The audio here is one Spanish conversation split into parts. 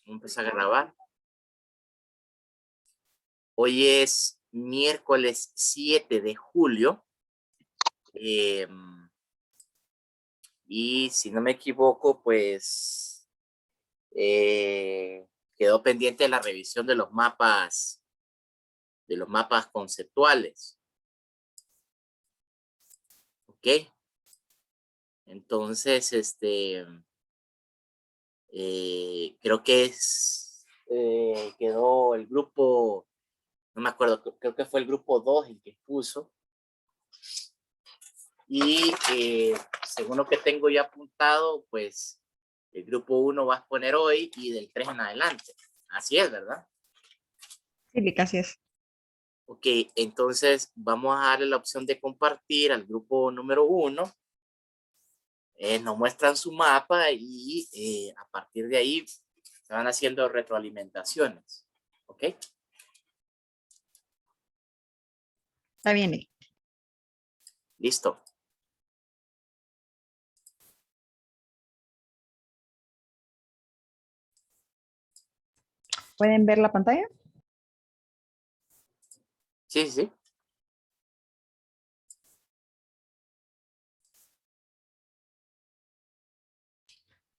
Empezar a grabar. Hoy es miércoles 7 de julio. Y si no me equivoco, pues quedó pendiente la revisión de los mapas conceptuales. ¿Ok? Entonces, creo que quedó el grupo, no me acuerdo, creo que fue el grupo 2 el que puso. Y según lo que tengo ya apuntado, pues el grupo 1 va a exponer hoy y del 3 en adelante. Así es, ¿verdad? Sí, casi es. Ok, entonces vamos a darle la opción de compartir al grupo número 1. Nos muestran su mapa y a partir de ahí se van haciendo retroalimentaciones. ¿Ok? Está bien. Listo. ¿Pueden ver la pantalla? Sí, sí.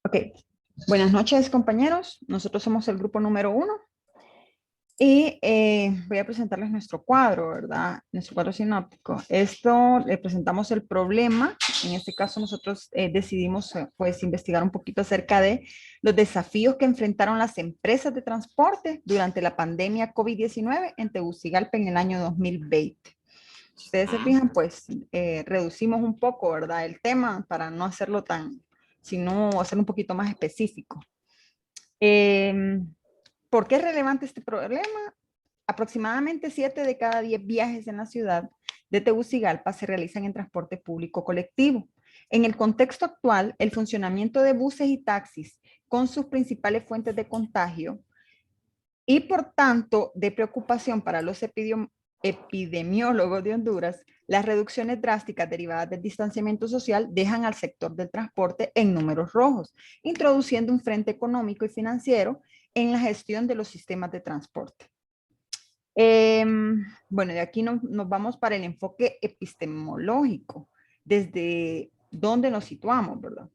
Ok. Buenas noches, compañeros. Nosotros somos el grupo número 1 y voy a presentarles nuestro cuadro, ¿verdad? Nuestro cuadro sinóptico. Esto, le presentamos el problema. En este caso, nosotros decidimos, pues, investigar un poquito acerca de los desafíos que enfrentaron las empresas de transporte durante la pandemia COVID-19 en Tegucigalpa en el año 2020. Si ustedes se fijan, pues reducimos un poco, ¿verdad? El tema para no hacerlo tan, sino hacerlo un poquito más específico. ¿Por qué es relevante este problema? Aproximadamente 7 de cada 10 viajes en la ciudad de Tegucigalpa se realizan en transporte público colectivo. En el contexto actual, el funcionamiento de buses y taxis con sus principales fuentes de contagio y por tanto de preocupación para los epidemiólogos de Honduras, las reducciones drásticas derivadas del distanciamiento social dejan al sector del transporte en números rojos, introduciendo un frente económico y financiero en la gestión de los sistemas de transporte. Bueno, de aquí nos vamos para el enfoque epistemológico, desde dónde nos situamos, ¿verdad?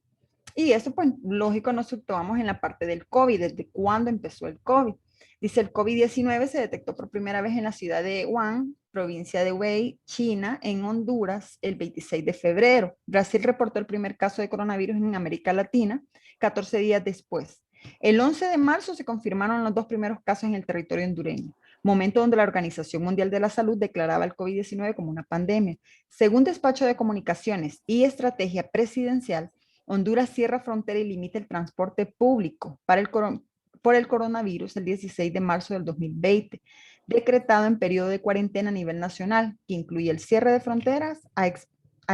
Y eso, pues, lógico, nos situamos en la parte del COVID, desde cuándo empezó el COVID. Dice, el COVID-19 se detectó por primera vez en la ciudad de Wuhan, provincia de Hubei, China, en Honduras, el 26 de febrero. Brasil reportó el primer caso de coronavirus en América Latina 14 días después. El 11 de marzo se confirmaron los 2 primeros casos en el territorio hondureño, momento donde la Organización Mundial de la Salud declaraba el COVID-19 como una pandemia. Según despacho de comunicaciones y estrategia presidencial, Honduras cierra frontera y limita el transporte público por el coronavirus el 16 de marzo del 2020, decretado en periodo de cuarentena a nivel nacional, que incluye el cierre de fronteras a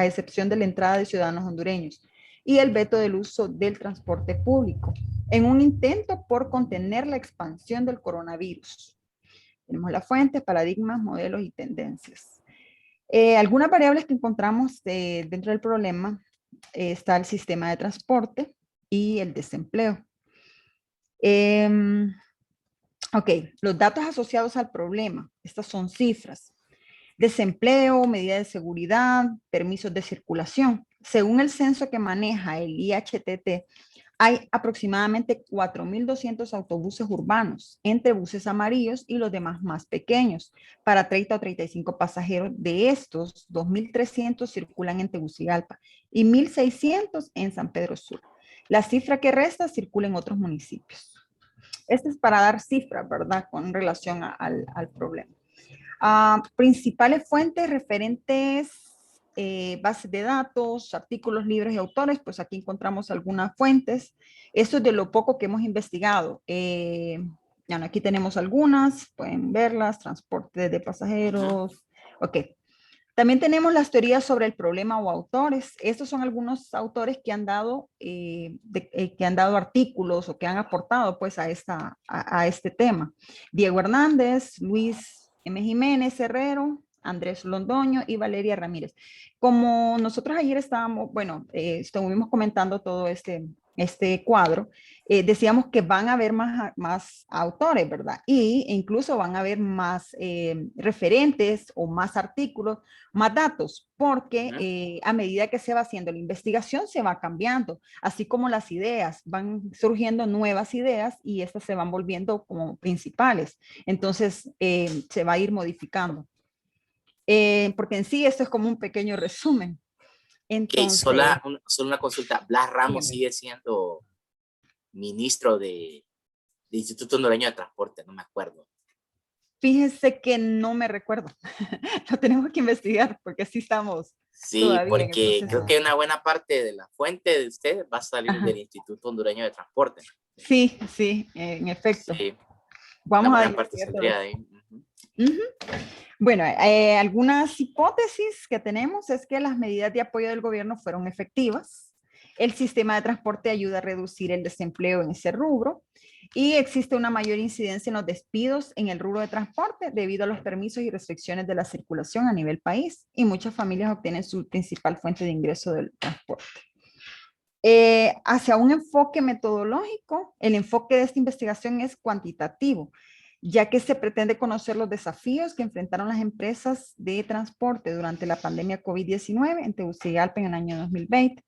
excepción de la entrada de ciudadanos hondureños y el veto del uso del transporte público, en un intento por contener la expansión del coronavirus. Tenemos las fuentes, paradigmas, modelos y tendencias. Algunas variables que encontramos dentro del problema está el sistema de transporte y el desempleo. Ok, los datos asociados al problema, estas son cifras. Desempleo, medidas de seguridad, permisos de circulación. Según el censo que maneja el IHTT, hay aproximadamente 4.200 autobuses urbanos, entre buses amarillos y los demás más pequeños, para 30 o 35 pasajeros. De estos, 2.300 circulan en Tegucigalpa y 1.600 en San Pedro Sur. La cifra que resta circula en otros municipios. Este es para dar cifras, ¿verdad?, con relación al problema. Principales fuentes referentes, bases de datos, artículos libres y autores, pues aquí encontramos algunas fuentes. Esto es de lo poco que hemos investigado. Bueno, aquí tenemos algunas, pueden verlas, transporte de pasajeros. Ok. También tenemos las teorías sobre el problema o autores. Estos son algunos autores que han dado, que han dado artículos o que han aportado pues a este tema. Diego Hernández, Luis M. Jiménez Herrero, Andrés Londoño y Valeria Ramírez. Como nosotros ayer estábamos, bueno, estuvimos comentando todo este este cuadro, decíamos que van a haber más autores, ¿verdad? Y incluso van a haber más referentes o más artículos, más datos, porque a medida que se va haciendo la investigación se va cambiando, así como las ideas, van surgiendo nuevas ideas y estas se van volviendo como principales. Entonces se va a ir modificando. Porque en sí esto es como un pequeño resumen. Ok, Entonces, solo una consulta. Blas Ramos dígame. sigue siendo ministro de Instituto Hondureño de Transporte, no me acuerdo. Fíjese que no me recuerdo. Lo tenemos que investigar porque sí estamos Sí, todavía en el porque proceso. creo que una buena parte de la fuente de ustedes va a salir Ajá. del Instituto Hondureño de Transporte. Sí, sí, en efecto. Sí, una Vamos a buena parte investigar todo saldría de eso. ahí. Ujú. Ujú. Bueno, algunas hipótesis que tenemos es que las medidas de apoyo del gobierno fueron efectivas. El sistema de transporte ayuda a reducir el desempleo en ese rubro y existe una mayor incidencia en los despidos en el rubro de transporte debido a los permisos y restricciones de la circulación a nivel país y muchas familias obtienen su principal fuente de ingreso del transporte. Hacia un enfoque metodológico, el enfoque de esta investigación es cuantitativo, ya que se pretende conocer los desafíos que enfrentaron las empresas de transporte durante la pandemia COVID-19 en Tegucigalpa en el año 2020.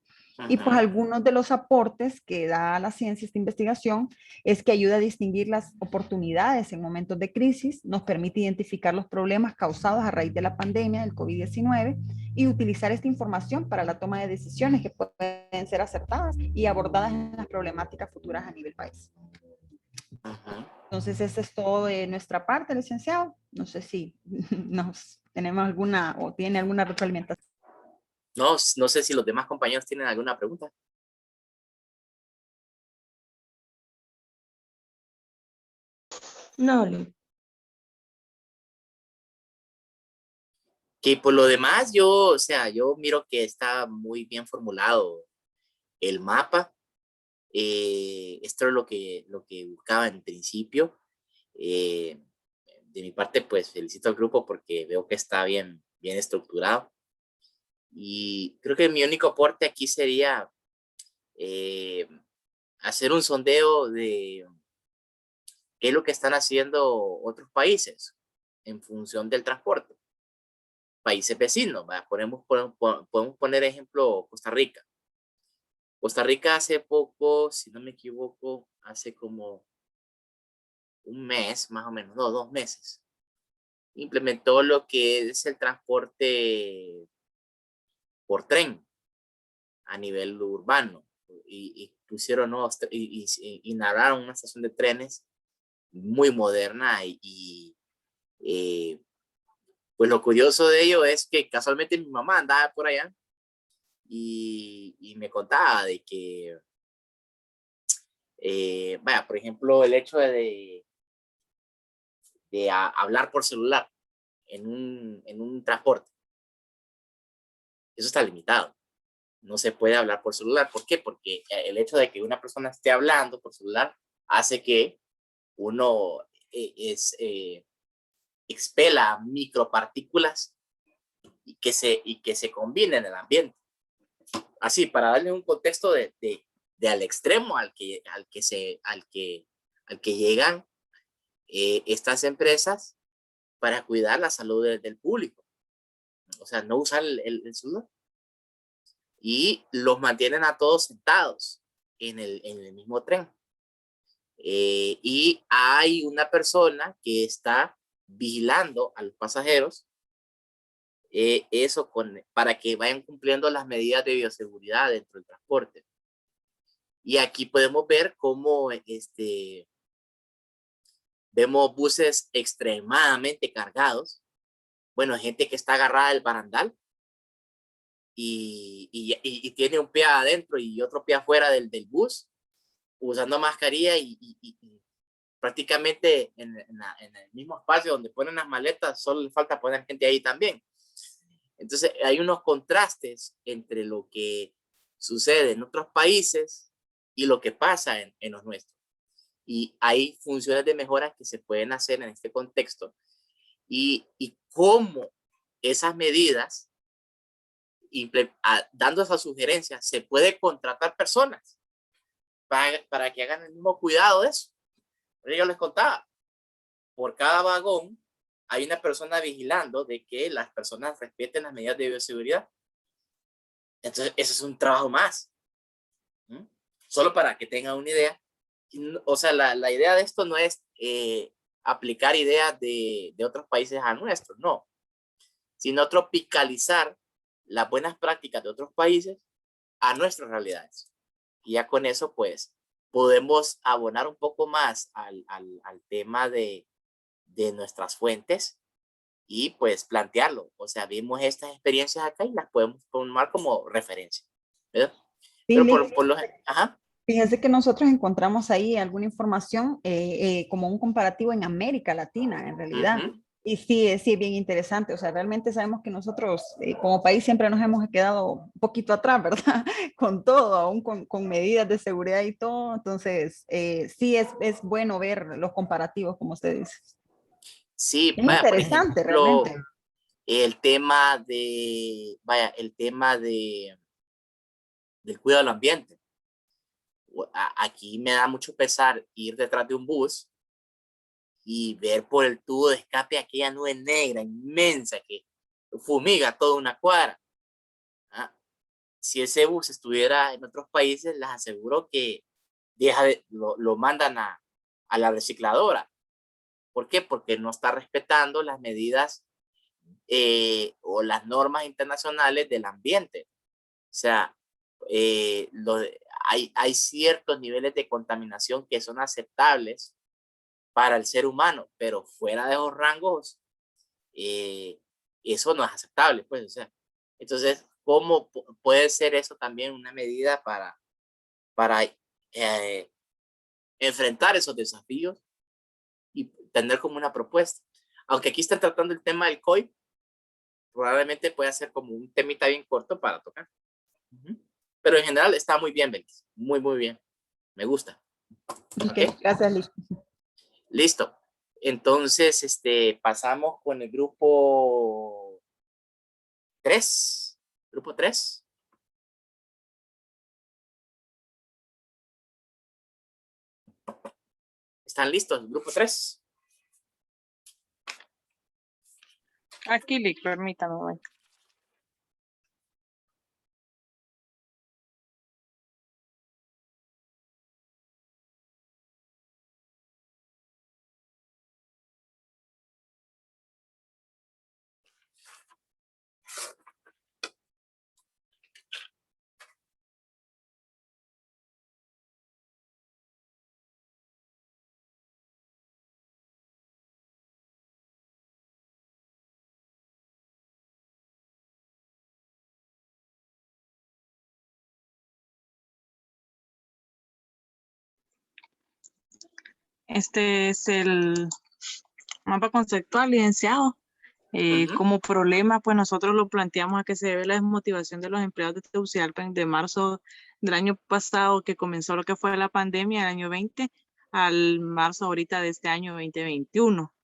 Y pues Ujú. algunos de los aportes que da la ciencia esta investigación es que ayuda a distinguir las oportunidades en momentos de crisis, nos permite identificar los problemas causados a raíz de la pandemia del COVID-19 y utilizar esta información para la toma de decisiones que pueden ser acertadas y abordadas en las problemáticas futuras a nivel país. Ujú. Entonces, eso es todo de nuestra parte, licenciado. No sé si nos tenemos alguna o tiene alguna retroalimentación. No, no sé si los demás compañeros tienen alguna pregunta. No, Leo. Que por lo demás, o sea, yo miro que está muy bien formulado el mapa. Esto es lo que buscaba en principio. Eh, de mi parte, pues felicito al grupo porque veo que está bien estructurado. Y creo que mi único aporte aquí sería eh, hacer un sondeo de qué es lo que están haciendo otros países en función del transporte. Países vecinos, ¿verdad? Podemos poner ejemplo Costa Rica. Costa Rica hace poco, si no me equivoco, hace como un mes, más o menos, no, 2 meses, implementó lo que es el transporte por tren a nivel urbano y pusieron, ¿no? Inauguraron una estación de trenes muy moderna pues lo curioso de ello es que casualmente mi mamá andaba por allá y me contaba de que, vaya, por ejemplo, el hecho de hablar por celular en un transporte, eso está limitado. No se puede hablar por celular. ¿Por qué? Porque el hecho de que una persona esté hablando por celular hace que uno expela micropartículas y que se combinen en el ambiente. Así, para darle un contexto de al extremo al que llegan estas empresas para cuidar la salud del público. O sea, no usar el celular. Y los mantienen a todos sentados en el mismo tren. Y hay una persona que está vigilando a los pasajeros para que vayan cumpliendo las medidas de bioseguridad dentro del transporte. Y aquí podemos ver cómo vemos buses extremadamente cargados. Bueno, gente que está agarrada del barandal y tiene un pie adentro y otro pie afuera del bus, usando mascarilla y prácticamente en el mismo espacio donde ponen las maletas, solo le falta poner gente ahí también. Entonces hay unos contrastes entre lo que sucede en otros países y lo que pasa en los nuestros. Y hay funciones de mejora que se pueden hacer en este contexto y cómo esas medidas, dando esas sugerencias, se puede contratar personas para que hagan el mismo cuidado de eso. Pero yo les contaba, por cada vagón hay una persona vigilando de que las personas respeten las medidas de bioseguridad. Entonces, ese es un trabajo más. ¿Mm? Solo para que tengan una idea. O sea, la idea de esto no es aplicar ideas de otros países a nuestros, no, sino tropicalizar las buenas prácticas de otros países a nuestras realidades. Y ya con eso, pues, podemos abonar un poco más al tema de nuestras fuentes y pues plantearlo. O sea, vimos estas experiencias acá y las podemos tomar como referencia, ¿verdad? Sí, Pero Lick, por lo ajá. fíjese que nosotros encontramos ahí alguna información como un comparativo en América Latina, en realidad. Uh-huh. Y sí, es bien interesante. O sea, realmente sabemos que nosotros como país siempre nos hemos quedado un poquito atrás, ¿verdad? Con todo, aún con medidas de seguridad y todo. Entonces, sí es bueno ver los comparativos, como usted dice. Sí, Es vaya, por interesante, ejemplo, realmente. el tema del cuidado del ambiente. Aquí me da mucho pesar ir detrás de un bus y ver por el tubo de escape aquella nube negra inmensa que fumiga toda una cuadra. ¿Ah? Si ese bus estuviera en otros países, les aseguro que lo mandan a la recicladora. ¿Por qué? Porque no está respetando las medidas o las normas internacionales del ambiente. O sea, hay ciertos niveles de contaminación que son aceptables para el ser humano, pero fuera de esos rangos, eh, eso no es aceptable, pues, o sea, entonces, ¿cómo puede ser eso también una medida para enfrentar esos desafíos y tener como una propuesta? Aunque aquí están tratando el tema del COI, probablemente pueda ser como un temita bien corto para tocar. Uh-huh. Pero en general está muy bien, Belis. Muy, muy bien. Me gusta. Ok, ¿Ok? gracias, Liz. Listo. Entonces, pasamos con el grupo 3. Grupo 3. ¿Están listos? Grupo 3. Aquí, Lick, permítame un momento. Este es el mapa conceptual, licenciado. Como problema, pues nosotros lo planteamos a que se debe la desmotivación de los empleados de Tegucigalpa de marzo del año pasado, que comenzó lo que fue la pandemia, el año 20, al marzo ahorita de este año 2021,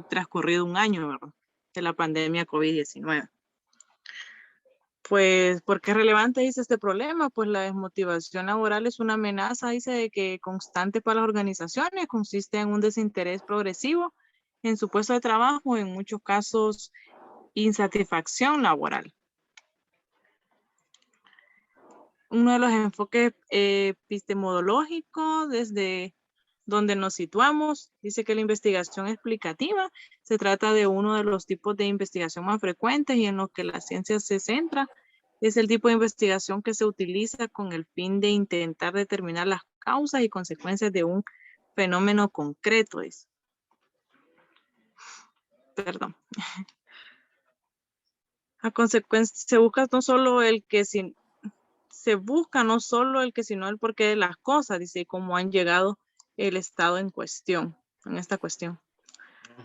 transcurrido un año, ¿verdad?, de la pandemia COVID-19. Pues, ¿por qué es relevante, dice, este problema? Pues la desmotivación laboral es una amenaza, dice, de que constante para las organizaciones, consiste en un desinterés progresivo en su puesto de trabajo, en muchos casos insatisfacción laboral. Uno de los enfoques epistemológicos desde donde nos situamos, dice que la investigación explicativa se trata de uno de los tipos de investigación más frecuentes y en los que la ciencia se centra. Es el tipo de investigación que se utiliza con el fin de intentar determinar las causas y consecuencias de un fenómeno concreto. Perdón. A consecuencia, se busca no solo el que, sino el porqué de las cosas, dice, cómo han llegado el estado en cuestión, en esta cuestión.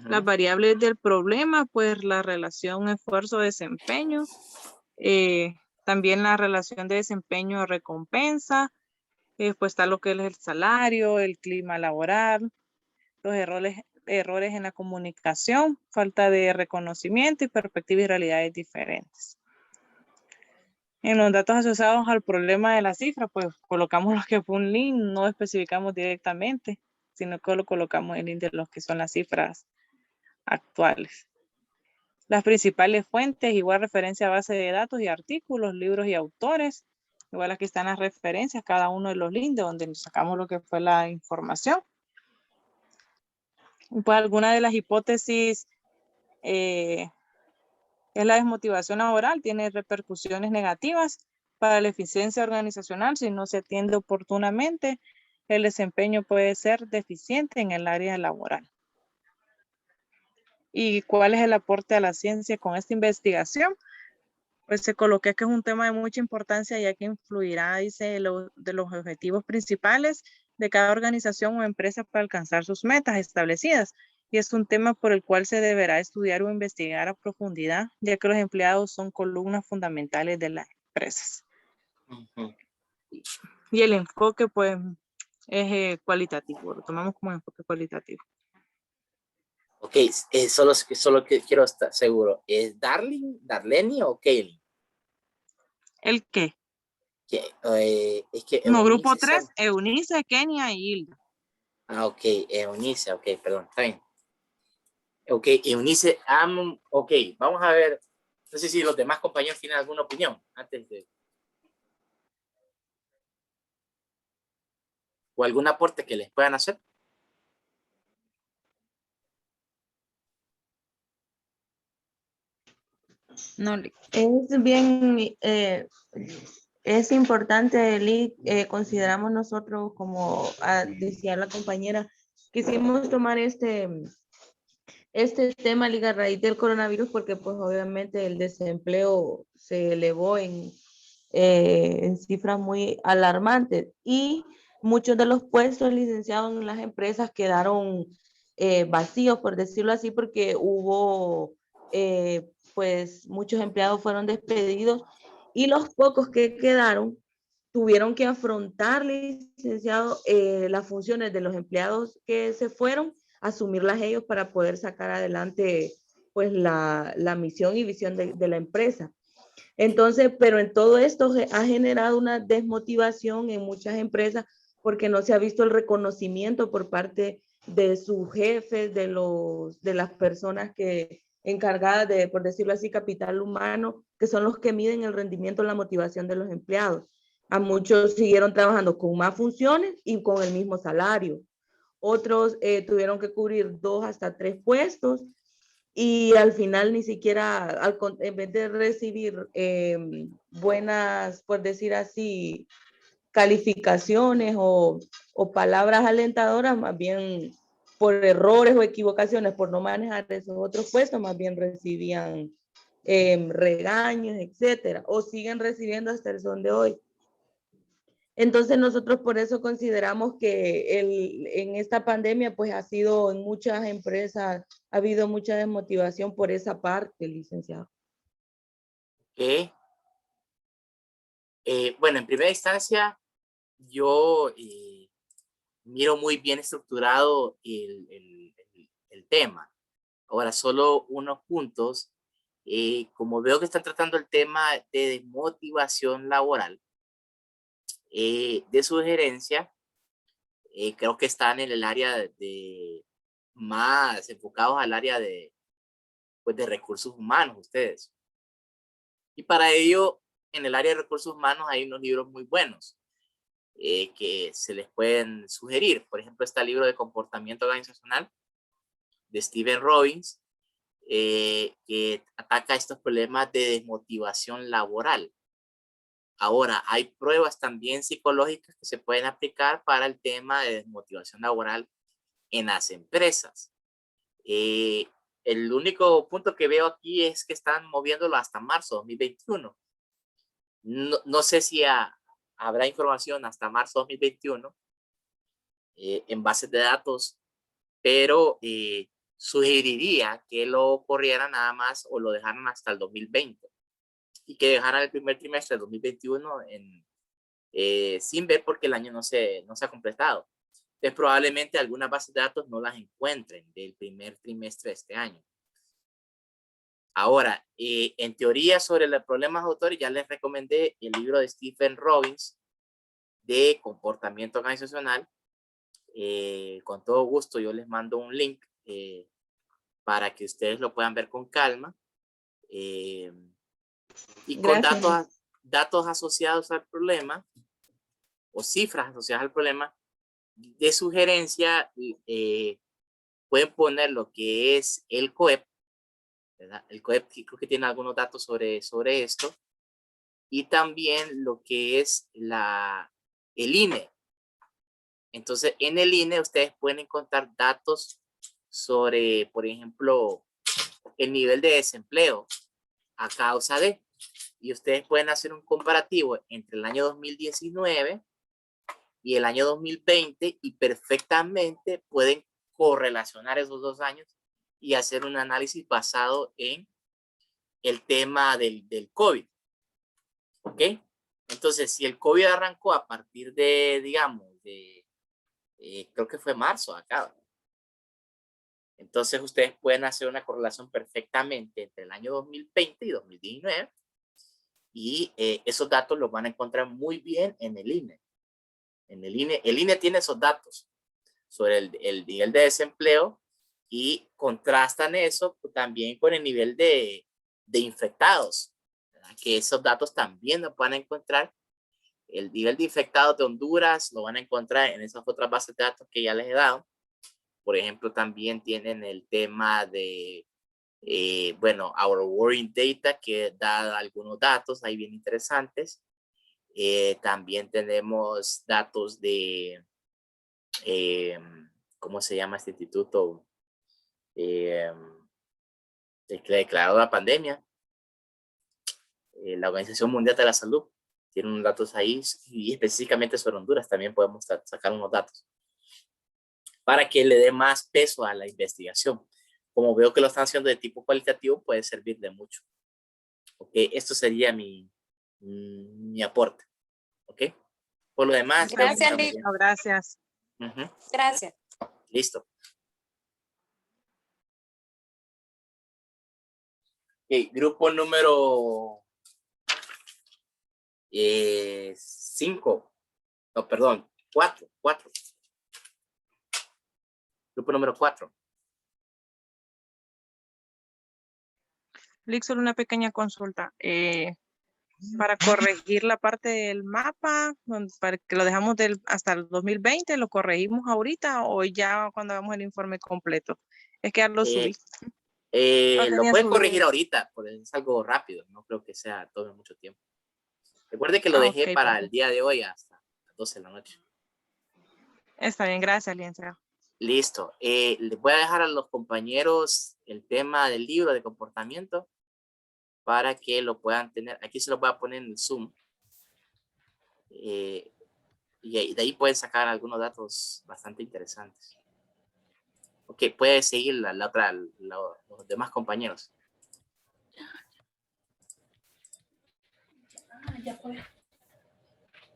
Las variables del problema, pues la relación esfuerzo-desempeño, también la relación de desempeño-recompensa, pues está lo que es el salario, el clima laboral, los errores en la comunicación, falta de reconocimiento y perspectivas y realidades diferentes. En los datos asociados al problema de la cifra, pues colocamos los que fue un link, no especificamos directamente, sino que lo colocamos el link de los que son las cifras actuales. Las principales fuentes, igual referencia a base de datos y artículos, libros y autores. Igual aquí están las referencias, cada uno de los links de donde sacamos lo que fue la información. Pues alguna de las hipótesis es la desmotivación laboral, tiene repercusiones negativas para la eficiencia organizacional si no se atiende oportunamente. El desempeño puede ser deficiente en el área laboral. ¿Y cuál es el aporte a la ciencia con esta investigación? Pues se coloqué que es un tema de mucha importancia ya que influirá, dice, de los objetivos principales de cada organización o empresa para alcanzar sus metas establecidas. Y es un tema por el cual se deberá estudiar o investigar a profundidad, ya que los empleados son columnas fundamentales de las empresas. Ujú. Y el enfoque, pues, es cualitativo, lo tomamos como enfoque cualitativo. Ok, solo que quiero estar seguro. ¿Es Darlene o Kaylin? ¿El qué? Es que No, grupo Eunice 3, Eunice, Kenia y Hilda. Ah, ok, Eunice, ok, perdón, está bien. Ok, Eunice, ok, vamos a ver. No sé si los demás compañeros tienen alguna opinión antes de. O algún aporte que les puedan hacer. No, le- Es bien, es importante, Lee, consideramos nosotros, como decía la compañera, quisimos tomar este tema, Liga, a raíz del coronavirus, porque pues obviamente el desempleo se elevó en cifras muy alarmantes y muchos de los puestos licenciados en las empresas quedaron vacíos, por decirlo así, porque hubo, pues muchos empleados fueron despedidos y los pocos que quedaron tuvieron que afrontar, licenciado, las funciones de los empleados que se fueron, asumirlas ellos para poder sacar adelante pues la misión y visión de la empresa. Entonces, pero en todo esto ha generado una desmotivación en muchas empresas porque no se ha visto el reconocimiento por parte de sus jefes, de las personas que encargadas de, por decirlo así, capital humano, que son los que miden el rendimiento, la motivación de los empleados. A muchos siguieron trabajando con más funciones y con el mismo salario. Otros tuvieron que cubrir 2 hasta 3 puestos y al final ni siquiera, en vez de recibir buenas, por decir así, calificaciones o palabras alentadoras, más bien por errores o equivocaciones, por no manejar esos otros puestos, más bien recibían regaños, etcétera, o siguen recibiendo hasta el son de hoy. Entonces nosotros por eso consideramos que en esta pandemia pues ha sido en muchas empresas, ha habido mucha desmotivación por esa parte, licenciado. Ok. Bueno, en primera instancia, yo miro muy bien estructurado el tema. Ahora, solo unos puntos. Como veo que están tratando el tema de desmotivación laboral, de sugerencia, creo que están en el área de más enfocados al área pues, de recursos humanos ustedes. Y para ello, en el área de recursos humanos hay unos libros muy buenos que se les pueden sugerir. Por ejemplo, está el libro de comportamiento organizacional de Stephen Robbins, que ataca estos problemas de desmotivación laboral. Ahora, hay pruebas también psicológicas que se pueden aplicar para el tema de desmotivación laboral en las empresas. El único punto que veo aquí es que están moviéndolo hasta marzo de 2021. No sé si habrá información hasta marzo de 2021 en bases de datos, pero sugeriría que lo corrieran nada más o lo dejaran hasta el 2020 y que dejaran el primer trimestre del 2021 sin ver porque el año no se ha completado. Entonces, probablemente algunas bases de datos no las encuentren del primer trimestre de este año. Ahora, en teoría sobre los problemas autores, ya les recomendé el libro de Stephen Robbins de comportamiento organizacional. Con todo gusto yo les mando un link para que ustedes lo puedan ver con calma. Y con datos asociados al problema o cifras asociadas al problema, de sugerencia, pueden poner lo que es el COEP, ¿verdad? El COEP creo que tiene algunos datos sobre esto, y también lo que es el INE. Entonces, en el INE ustedes pueden encontrar datos sobre, por ejemplo, el nivel de desempleo a causa de, y ustedes pueden hacer un comparativo entre el año 2019 y el año 2020 y perfectamente pueden correlacionar esos 2 años y hacer un análisis basado en el tema del COVID. ¿Ok? Entonces, si el COVID arrancó a partir de, digamos, creo que fue marzo acá. Entonces, ustedes pueden hacer una correlación perfectamente entre el año 2020 y 2019 y esos datos los van a encontrar muy bien en el INE. El INE tiene esos datos sobre el nivel de desempleo y contrastan eso también con el nivel de infectados, ¿verdad? Que esos datos también los van a encontrar. El nivel de infectados de Honduras lo van a encontrar en esas otras bases de datos que ya les he dado. Por ejemplo, también tienen el tema de, bueno, Our Worrying Data, que da algunos datos ahí bien interesantes. También tenemos datos de, ¿cómo se llama este instituto? Declarado la pandemia. La Organización Mundial de la Salud tiene unos datos ahí y específicamente sobre Honduras también podemos sacar unos datos para que le dé más peso a la investigación. Como veo que lo están haciendo de tipo cualitativo, puede servir de mucho. Ok, esto sería mi aporte. Ok, por lo demás. Gracias, Liz. Gracias. Gracias. Listo. Okay, grupo número 5. No, perdón, 4. Grupo número 4. Lick, solo una pequeña consulta. Para corregir la parte del mapa, para que lo dejamos hasta el 2020, ¿lo corregimos ahorita o ya cuando hagamos el informe completo? Es que ya lo subí. Lo pueden corregir ahorita, porque es algo rápido, no creo que sea todo mucho tiempo. Recuerde que lo dejé para el día de hoy hasta las 12 de la noche. Está bien, gracias, licenciado. Listo. Les voy a dejar a los compañeros el tema del libro de comportamiento para que lo puedan tener. Aquí se lo voy a poner en el Zoom. Y de ahí pueden sacar algunos datos bastante interesantes. Ok, puede seguir los demás compañeros.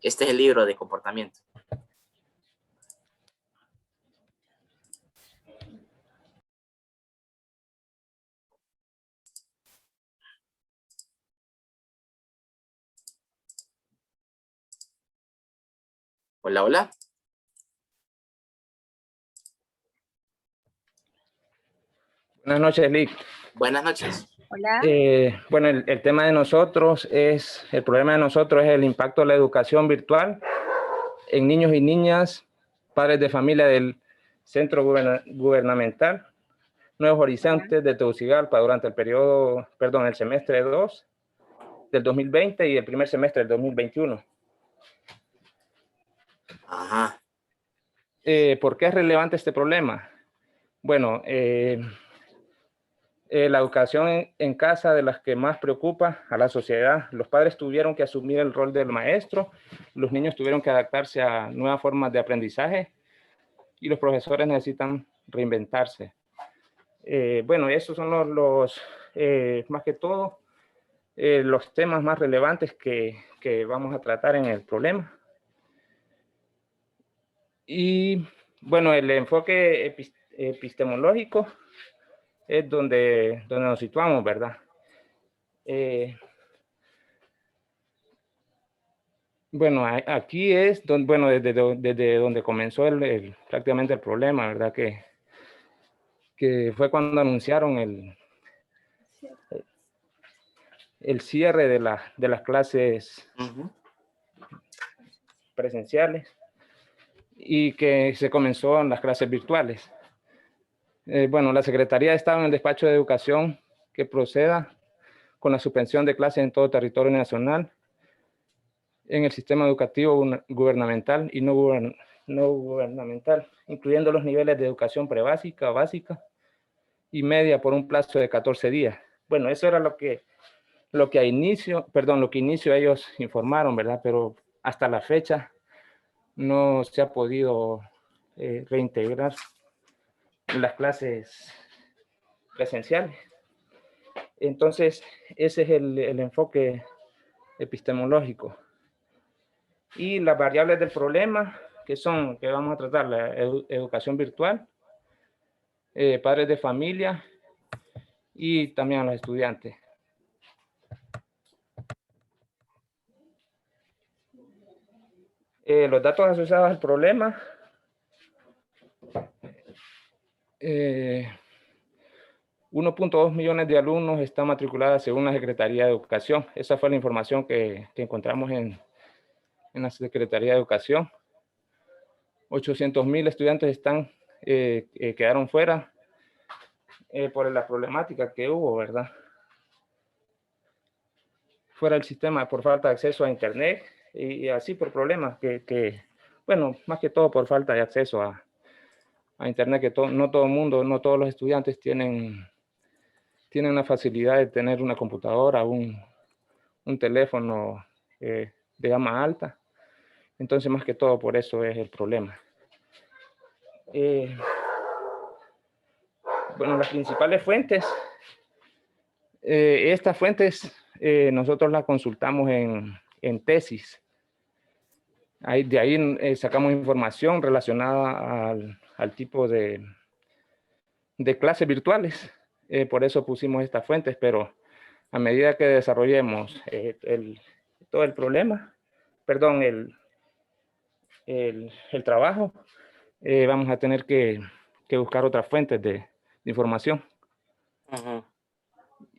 Este es el libro de comportamiento. Hola, hola. Buenas noches, Lick. Buenas noches. Hola. Bueno, el tema de nosotros es, el problema de nosotros es el impacto de la educación virtual en niños y niñas, padres de familia del Centro Gubernamental Nuevos Horizontes de Tegucigalpa durante el periodo, perdón, el semestre 2 del 2020 y el primer semestre del 2021. Ajá. ¿Por qué es relevante este problema? Bueno, la educación en casa de las que más preocupa a la sociedad. Los padres tuvieron que asumir el rol del maestro, los niños tuvieron que adaptarse a nuevas formas de aprendizaje y los profesores necesitan reinventarse. Bueno, esos son los más que todo, los temas más relevantes que vamos a tratar en el problema. Y bueno, el enfoque epistemológico es donde nos situamos, ¿verdad? Bueno, aquí es donde, bueno, desde donde comenzó prácticamente el problema, ¿verdad? Que fue cuando anunciaron el cierre de las clases presenciales y que se comenzó en las clases virtuales. Bueno, la Secretaría estaba en el despacho de Educación que proceda con la suspensión de clases en todo territorio nacional en el sistema educativo gubernamental y no gubernamental, incluyendo los niveles de educación prebásica, básica y media por un plazo de 14 días. Bueno, eso era lo que a inicio, perdón, lo que inicio ellos informaron, ¿verdad? Pero hasta la fecha no se ha podido reintegrar en las clases presenciales. Entonces, ese es el enfoque epistemológico. Y las variables del problema, que vamos a tratar, la educación virtual, padres de familia y también a los estudiantes. Los datos asociados al problema. 1.2 millones de alumnos están matriculados según la Secretaría de Educación. Esa fue la información que encontramos en la Secretaría de Educación. 800,000 estudiantes quedaron fuera por la problemática que hubo, ¿verdad? Fuera del sistema por falta de acceso a Internet y así por problemas bueno, más que todo por falta de acceso a Internet, que no todo el mundo, no todos los estudiantes tienen la facilidad de tener una computadora, un teléfono de gama alta. Entonces, más que todo, por eso es el problema. Bueno, las principales fuentes. Estas fuentes nosotros las consultamos en tesis. De ahí sacamos información relacionada al tipo de clases virtuales. Por eso pusimos estas fuentes, pero a medida que desarrollemos todo el problema, perdón, el trabajo, vamos a tener que buscar otras fuentes de información.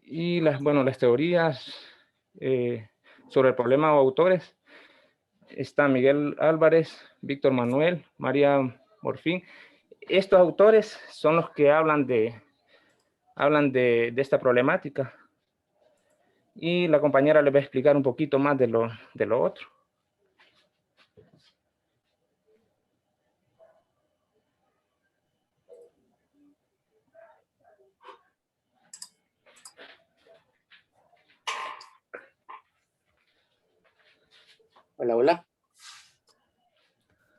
Y las teorías sobre el problema o autores, está Miguel Álvarez, Víctor Manuel, María Morfín. Estos autores son los que hablan de esta problemática. Y la compañera les va a explicar un poquito más de lo otro. Hola, hola.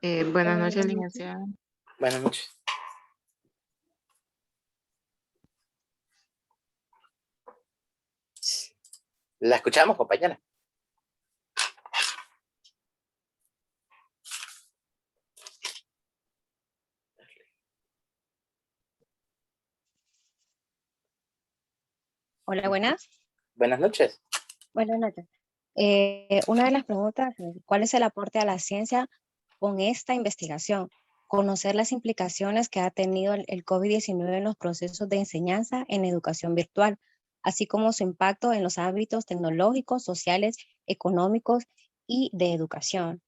Buenas noches, licenciada. Buenas noches. La escuchamos, compañera. Hola, buenas. Buenas noches. Buenas noches. Una de las preguntas, ¿cuál es el aporte a la ciencia con esta investigación? Conocer las implicaciones que ha tenido el COVID-19 en los procesos de enseñanza en educación virtual, así como su impacto en los ámbitos tecnológicos, sociales, económicos y de educación.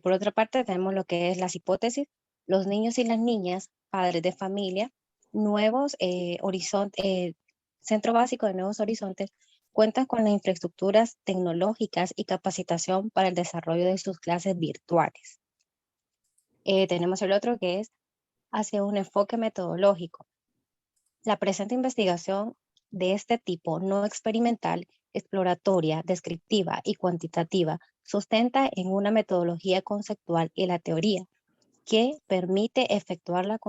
Por otra parte, tenemos lo que es las hipótesis, los niños y las niñas, padres de familia, nuevos horizontes, Centro Básico de Nuevos Horizontes, cuentan con las infraestructuras tecnológicas y capacitación para el desarrollo de sus clases virtuales. Tenemos el otro que es hacia un enfoque metodológico. La presente investigación de este tipo no experimental, exploratoria, descriptiva y cuantitativa sustenta en una metodología conceptual y la teoría que permite efectuar la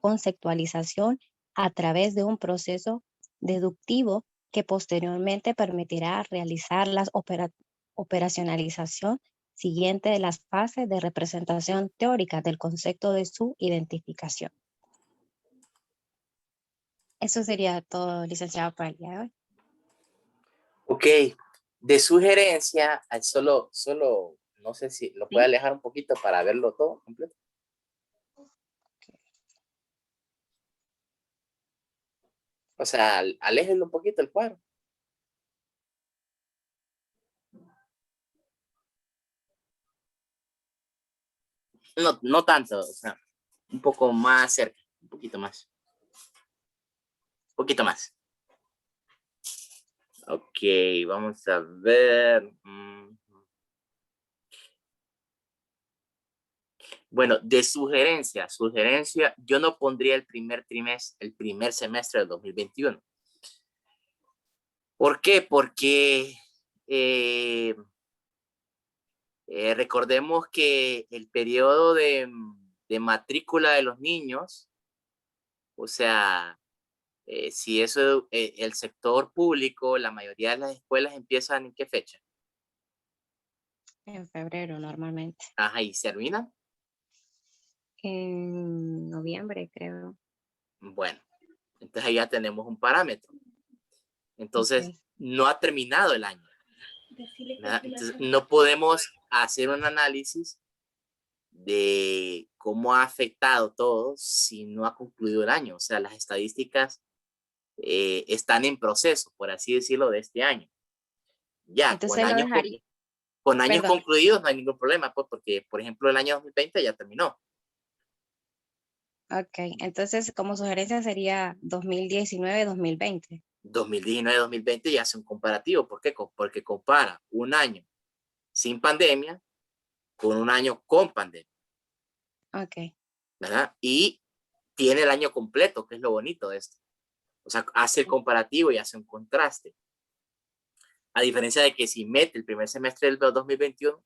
conceptualización a través de un proceso deductivo que posteriormente permitirá realizar la operacionalización siguiente de las fases de representación teórica del concepto de su identificación. Eso sería todo, licenciado, para el día de hoy. Ok, de sugerencia, solo, no sé si lo puede alejar un poquito para verlo todo completo. O sea, aléjenlo un poquito el cuadro. No, no tanto, o sea, un poco más cerca, un poquito más. Un poquito más. Ok, vamos a ver. Bueno, de sugerencia, yo no pondría el primer trimestre, el primer semestre del 2021. ¿Por qué? Porque recordemos que el periodo de matrícula de los niños, o sea, si eso, el sector público, la mayoría de las escuelas empiezan ¿en qué fecha? En febrero normalmente. Ajá, ¿y se terminan? En noviembre, creo. Bueno, entonces ahí ya tenemos un parámetro. Entonces, Ok. no ha terminado el año. Entonces, no podemos hacer un análisis de cómo ha afectado todo si no ha concluido el año. O sea, las estadísticas están en proceso, por así decirlo, de este año. Ya, Entonces lo dejaría. con años Perdón. concluidos no hay ningún problema, pues, porque, por ejemplo, el año 2020 ya terminó. Ok, entonces como sugerencia sería 2019-2020. 2019-2020 ya hace un comparativo. ¿Por qué? Porque compara un año sin pandemia con un año con pandemia. Ok. ¿Verdad? Y tiene el año completo, que es lo bonito de esto. O sea, hace el comparativo y hace un contraste. A diferencia de que si mete el primer semestre del 2021,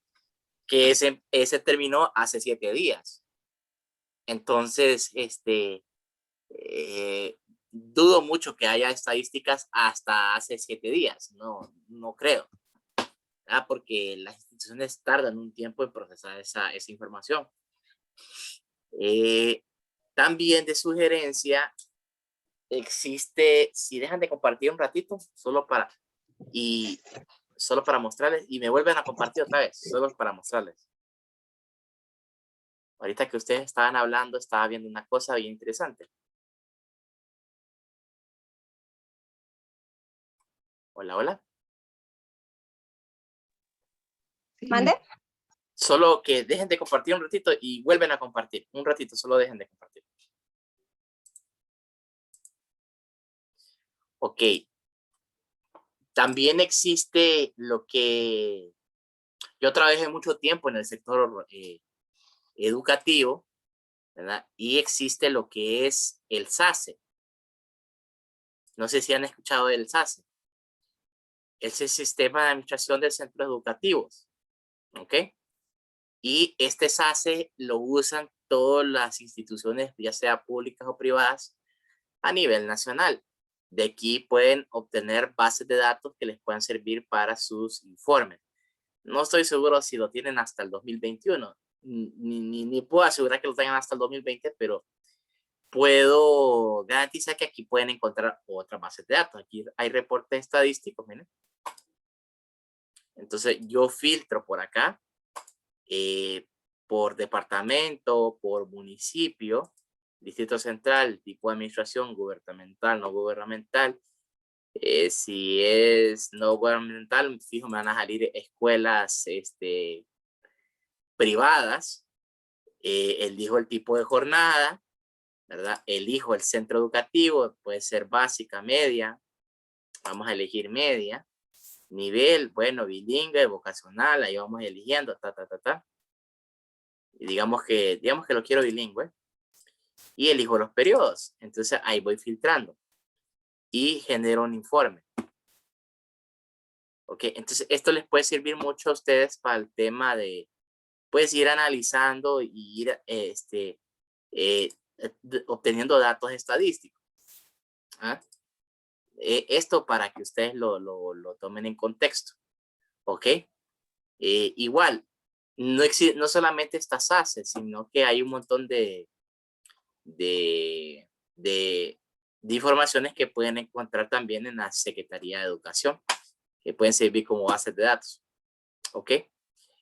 que ese terminó hace 7 días. Entonces, dudo mucho que haya estadísticas hasta hace 7 días. No creo. ¿Verdad? Porque las instituciones tardan un tiempo en procesar esa información. También de sugerencia, existe, si dejan de compartir un ratito, solo para mostrarles, y me vuelven a compartir otra vez, solo para mostrarles. Ahorita que ustedes estaban hablando, estaba viendo una cosa bien interesante. Hola, hola. ¿Mande? Solo que dejen de compartir un ratito y vuelven a compartir. Un ratito, solo dejen de compartir. Ok. También existe lo que yo trabajé mucho tiempo en el sector educativo, ¿verdad? Y existe lo que es el SACE. No sé si han escuchado del SACE. Es el Sistema de Administración de Centros Educativos. ¿Ok? Y este SACE lo usan todas las instituciones, ya sea públicas o privadas, a nivel nacional. De aquí pueden obtener bases de datos que les puedan servir para sus informes. No estoy seguro si lo tienen hasta el 2021. Ni puedo asegurar que lo tengan hasta el 2020, pero puedo garantizar que aquí pueden encontrar otras bases de datos. Aquí hay reportes estadísticos, miren. Entonces yo filtro por acá, por departamento, por municipio, distrito central, tipo de administración, gubernamental, no gubernamental. Si es no gubernamental, fijo, me van a salir escuelas privadas. Elijo el tipo de jornada, ¿verdad? Elijo el centro educativo, puede ser básica, media. Vamos a elegir media. Nivel, bueno, bilingüe, vocacional, ahí vamos eligiendo, Y digamos que lo quiero bilingüe. Y elijo los periodos. Entonces ahí voy filtrando. Y genero un informe. Ok, entonces esto les puede servir mucho a ustedes para el tema de, pues, ir analizando y ir obteniendo datos estadísticos. ¿Ah? Esto para que ustedes lo tomen en contexto. Ok. Igual, no solamente está SACE, sino que hay un montón de informaciones que pueden encontrar también en la Secretaría de Educación, pueden servir como bases de datos. ¿Ok?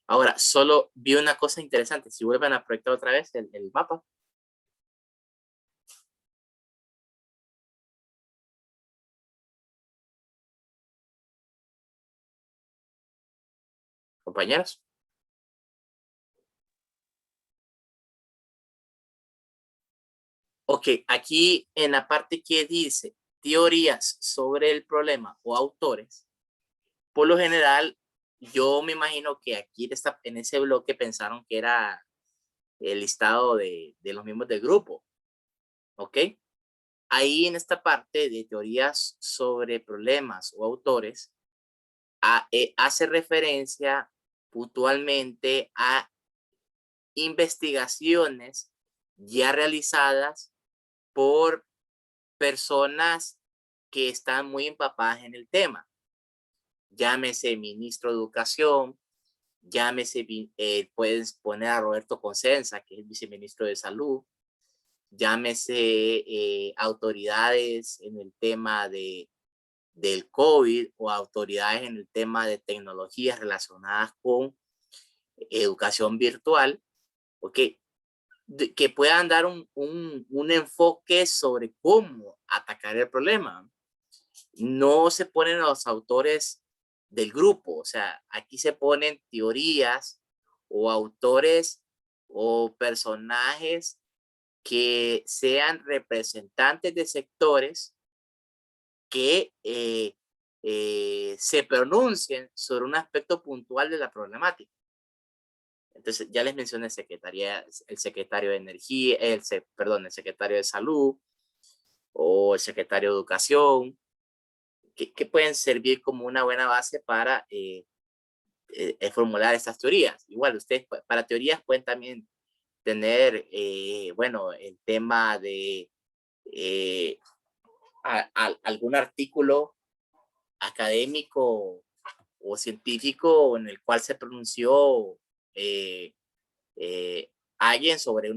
Ahora, solo vi una cosa interesante. Si vuelven a proyectar otra vez el mapa. Compañeros. Ok, aquí en la parte que dice teorías sobre el problema o autores, por lo general, yo me imagino que aquí en ese bloque pensaron que era el listado de los miembros del grupo. ¿Ok? Ahí en esta parte de teorías sobre problemas o autores, hace referencia puntualmente a investigaciones ya realizadas por personas que están muy empapadas en el tema. Llámese ministro de Educación, llámese, puedes poner a Roberto Consenza, que es viceministro de Salud, llámese autoridades en el tema del COVID o autoridades en el tema de tecnologías relacionadas con educación virtual, ¿ok? Que puedan dar un enfoque sobre cómo atacar el problema. No se ponen los autores del grupo, o sea, aquí se ponen teorías o autores o personajes que sean representantes de sectores que se pronuncien sobre un aspecto puntual de la problemática. Entonces, ya les mencioné el secretario de Energía, el secretario de Salud o el secretario de Educación, que pueden servir como una buena base para formular estas teorías. Igual, ustedes para teorías pueden también tener, bueno, el tema de algún artículo académico o científico en el cual se pronunció alguien sobre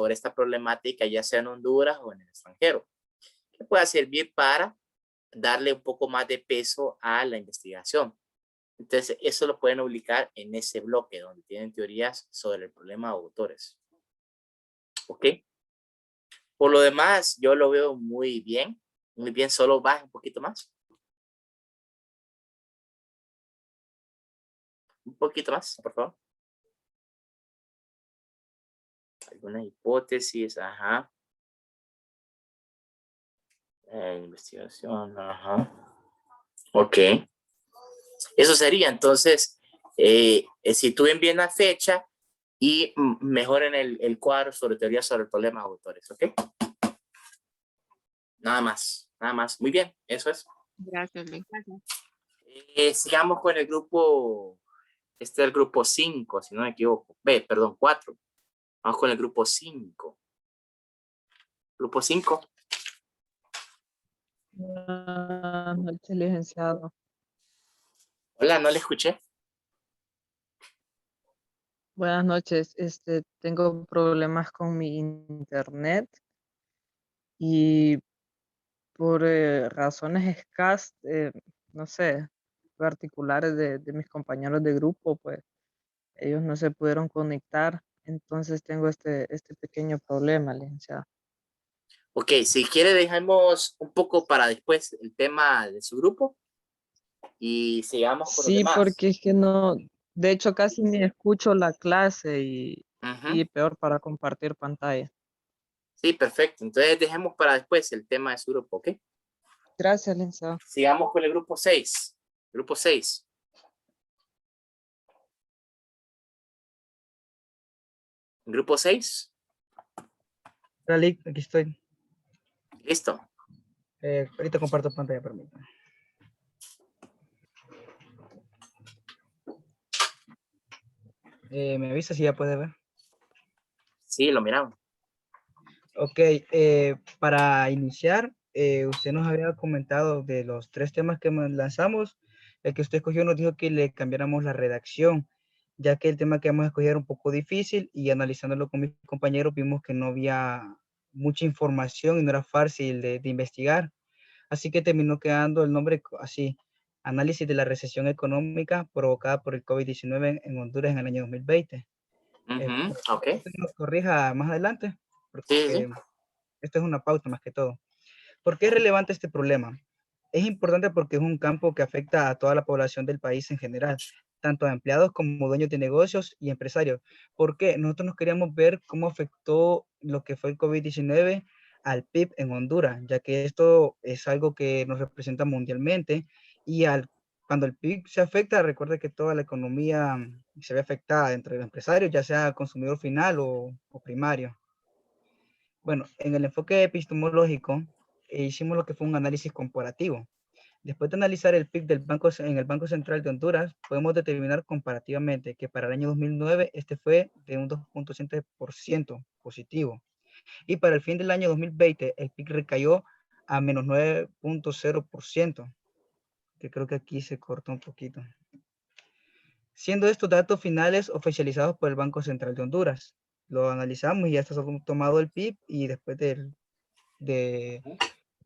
esta problemática, ya sea en Honduras o en el extranjero, que pueda servir para darle un poco más de peso a la investigación. Entonces, eso lo pueden ubicar en ese bloque donde tienen teorías sobre el problema de autores. ¿Ok? Por lo demás, yo lo veo muy bien. Muy bien, solo baja un poquito más. Un poquito más, por favor. Alguna hipótesis, ajá. Investigación, ajá. Ok. Eso sería, entonces, situen bien la fecha y mejoren el cuadro sobre teorías sobre el problema de autores, ¿ok? Nada más, nada más. Muy bien, eso es. Gracias, Lee. Sigamos con el grupo, este es el grupo 5, si no me equivoco. Perdón, 4. Vamos con el grupo 5. Grupo 5. Buenas noches, licenciado. Hola, no le escuché. Buenas noches. Tengo problemas con mi internet y por razones escasas, no sé, particulares de mis compañeros de grupo, pues ellos no se pudieron conectar. Entonces tengo este pequeño problema, licenciado. Ok, si quiere dejamos un poco para después el tema de su grupo y sigamos con los Sí, demás. porque es que no, de hecho casi ni escucho la clase y peor para compartir pantalla. Sí, perfecto. Entonces dejemos para después el tema de su grupo, ¿ok? Gracias, licenciado. Sigamos con el grupo 6. Grupo 6. Grupo 6. Hola, aquí estoy. Listo. Ahorita comparto pantalla, permítame. ¿Me avisa si ya puede ver? Sí, lo miramos. Ok, para iniciar, usted nos había comentado de los 3 temas que lanzamos. El que usted escogió nos dijo que le cambiáramos la redacción, ya que el tema que vamos a escoger era un poco difícil y analizándolo con mis compañeros vimos que no había mucha información y no era fácil de investigar. Así que terminó quedando el nombre así, análisis de la recesión económica provocada por el COVID-19 en Honduras en el año 2020. Ok. Usted nos corrija más adelante, Sí, sí, sí. porque esto es una pauta más que todo. ¿Por qué es relevante este problema? Es importante porque es un campo que afecta a toda la población del país en general, tanto a empleados como dueños de negocios y empresarios. ¿Por qué? Nosotros nos queríamos ver cómo afectó lo que fue el COVID-19 al PIB en Honduras, ya que esto es algo que nos representa mundialmente y cuando el PIB se afecta, recuerda que toda la economía se ve afectada entre los empresarios, ya sea consumidor final o primario. Bueno, en el enfoque epistemológico hicimos lo que fue un análisis comparativo. Después de analizar el PIB en el Banco Central de Honduras, podemos determinar comparativamente que para el año 2009 este fue de un 2.7% positivo. Y para el fin del año 2020 el PIB recayó a menos 9.0%, que creo que aquí se cortó un poquito. Siendo estos datos finales oficializados por el Banco Central de Honduras. Lo analizamos y ya está tomado el PIB y después de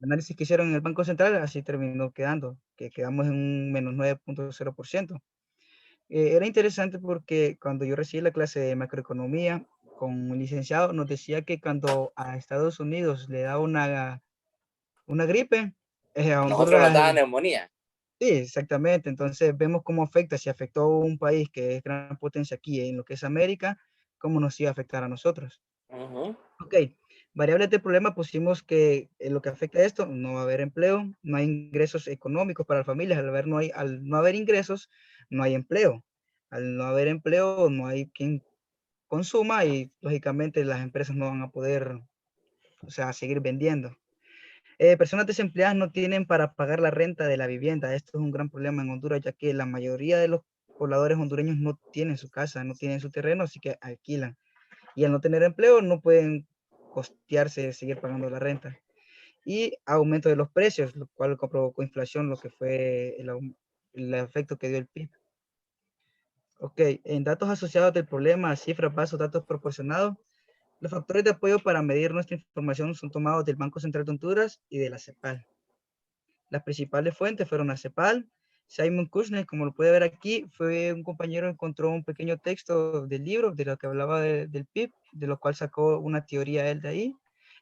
análisis que hicieron en el Banco Central, así terminó quedando, que quedamos en un menos 9.0%. Era interesante porque cuando yo recibí la clase de macroeconomía con un licenciado, nos decía que cuando a Estados Unidos le da una gripe, a Nosotros nos Honduras, da neumonía. sí, exactamente. Entonces vemos cómo afecta, si afectó a un país que es gran potencia aquí en lo que es América, cómo nos iba a afectar a nosotros. Ok, variables de problema pusimos que lo que afecta a esto, no va a haber empleo, no hay ingresos económicos para las familias, al no haber ingresos, no hay empleo. Al no haber empleo, no hay quien consuma y lógicamente las empresas no van a poder, o sea, seguir vendiendo. Personas desempleadas no tienen para pagar la renta de la vivienda. Esto es un gran problema en Honduras, ya que la mayoría de los pobladores hondureños no tienen su casa, no tienen su terreno, así que alquilan. Y al no tener empleo, no pueden costearse, seguir pagando la renta. Y aumento de los precios, lo cual provocó inflación, lo que fue el efecto que dio el PIB. Ok, en datos asociados del problema, cifras, pasos, datos proporcionados, los factores de apoyo para medir nuestra información son tomados del Banco Central de Honduras y de la CEPAL. Las principales fuentes fueron la CEPAL. Simon Kushner, como lo puede ver aquí, fue un compañero, encontró un pequeño texto del libro de lo que hablaba del PIB, de lo cual sacó una teoría él de ahí.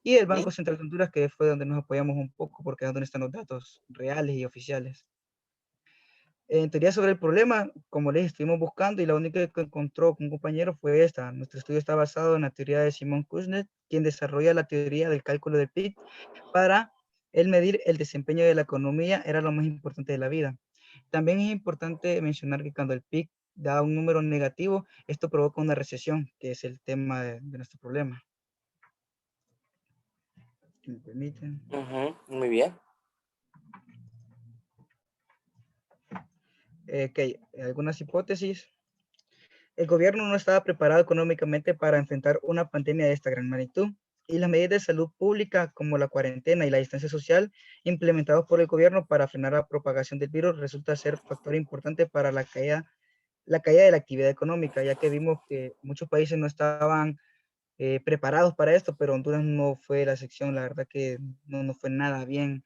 Y el Banco Central de Honduras, que fue donde nos apoyamos un poco, porque es donde están los datos reales y oficiales. En teoría sobre el problema, como les estuvimos buscando y la única que encontró un compañero fue esta. Nuestro estudio está basado en la teoría de Simon Kushner, quien desarrolla la teoría del cálculo del PIB para el medir el desempeño de la economía era lo más importante de la vida. También es importante mencionar que cuando el PIB da un número negativo, esto provoca una recesión, que es el tema de nuestro problema. ¿Me permiten? Muy bien. Ok, algunas hipótesis. El gobierno no estaba preparado económicamente para enfrentar una pandemia de esta gran magnitud y las medidas de salud pública como la cuarentena y la distancia social implementados por el gobierno para frenar la propagación del virus resulta ser factor importante para la caída de la actividad económica, ya que vimos que muchos países no estaban preparados para esto, pero Honduras no fue la excepción, la verdad que no fue nada bien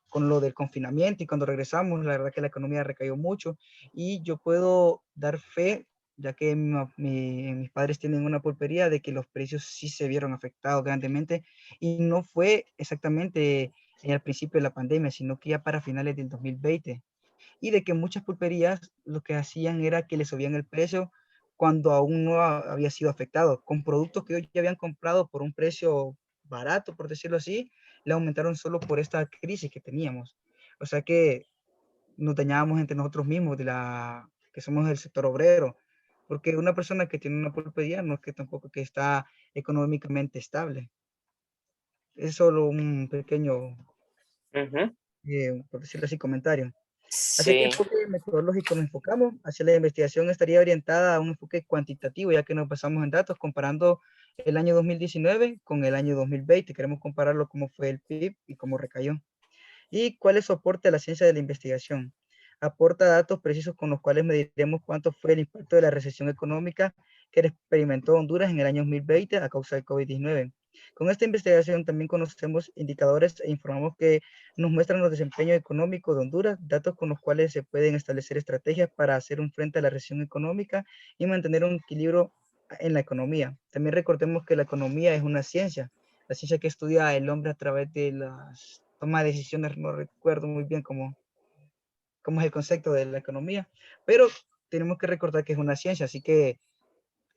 con lo del confinamiento y cuando regresamos, la verdad que la economía recayó mucho y yo puedo dar fe, ya que mis padres tienen una pulpería, de que los precios sí se vieron afectados grandemente y no fue exactamente al principio de la pandemia, sino que ya para finales del 2020 y de que muchas pulperías lo que hacían era que le subían el precio cuando aún no había sido afectado, con productos que ellos ya habían comprado por un precio barato, por decirlo así, le aumentaron solo por esta crisis que teníamos. O sea que nos dañábamos entre nosotros mismos, que somos del sector obrero, porque una persona que tiene una pulpería no es que tampoco que está económicamente estable. Es solo un pequeño, por decirlo así, comentario. Hacia qué Sí. enfoque metodológico nos enfocamos. Hacia la investigación estaría orientada a un enfoque cuantitativo, ya que nos basamos en datos comparando el año 2019 con el año 2020. Queremos compararlo cómo fue el PIB y cómo recayó. ¿Y cuál es su aporte a la ciencia de la investigación? Aporta datos precisos con los cuales mediremos cuánto fue el impacto de la recesión económica que experimentó Honduras en el año 2020 a causa del COVID-19. Con esta investigación también conocemos indicadores e informamos que nos muestran los desempeños económicos de Honduras, datos con los cuales se pueden establecer estrategias para hacer un frente a la recesión económica y mantener un equilibrio en la economía. También recordemos que la economía es una ciencia, la ciencia que estudia el hombre a través de las tomas de decisiones. No recuerdo muy bien cómo es el concepto de la economía, pero tenemos que recordar que es una ciencia, así que